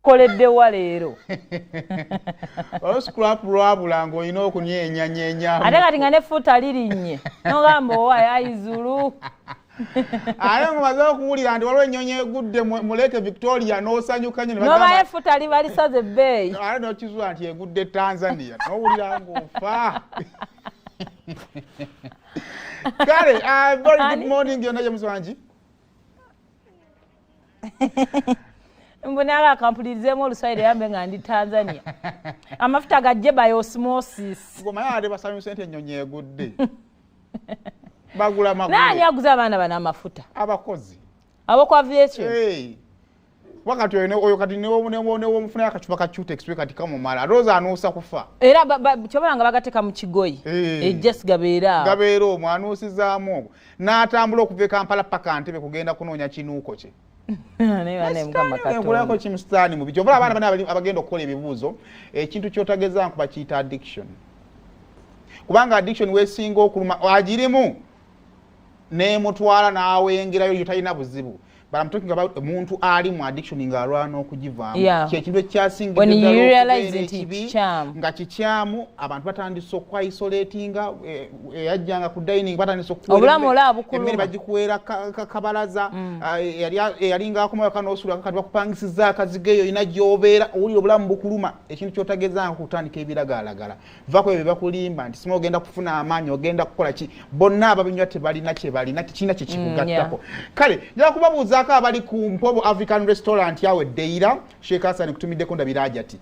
koledde wa leero scrap lwabula ng'olina okunyenya ate kati nga ne futa lirinnye nogamba owa ayizulu ate ngomaze okuwulira nti waliwo ennyonyi egudde mu Lake Victoria n'osanyuka nnyo noba efuta liba lisaze ebbeeyi ate n'okizula nti egudde Tanzania n'owulira ng'ofa kale very good morning yonna James Wanji mbona akampulirizeemu oluswayiri yambe nga ndi Tanzania amafuta gajje by osmosis ngomanya ate basanyuse nti ennyonyi egudde bagula magulu nani aguza abaana bana amafuta abakozi abo kwa aviation wakati oyo kati newo mufuna akacupa ka Cutex kati kamumala roza anuusa kufa era kyobala nga bagateka mu kigoyi ejjes gabeera omwanuusizaamu ogwo n'atambula okuva e Kampala paka Ntebe kugenda kunoonya kinuuko kye enkulako kimusitaani mu bijjo abaana bana abagenda okukola ebibuuzo ekintu ky'otageza nkuba kiyita addiction kubanga addiction weesinga okuluma agirimu n'emutwala n'awengerayo yotalina buzibu but I'm talking about omuntu ali mu addiction ng'alwana okugivaamu kyekintu ekyasinga nga kikyamu abantu batandise okwaisolatinga eyajjanga ku dining batandise okuemmere bagikuweera kabalaza eyalinga akomayo kanoosula kati bakupangisiza akaziga eyo ina gy'obeera owulira obulamu bukuluma ekintu ky'otagezanga kutandika ebiragaalagala vako ebyo bakulimba nti sima ogenda kufuna amaanyi ogenda kukola ki bonna ababinywa tebalina kye balina kikiina kye kikugattako kale njala kubabuuza abali ku Mpobo African Restaurant yawe Deira Sheikh Hassan kutumiddeko ndabiraja ati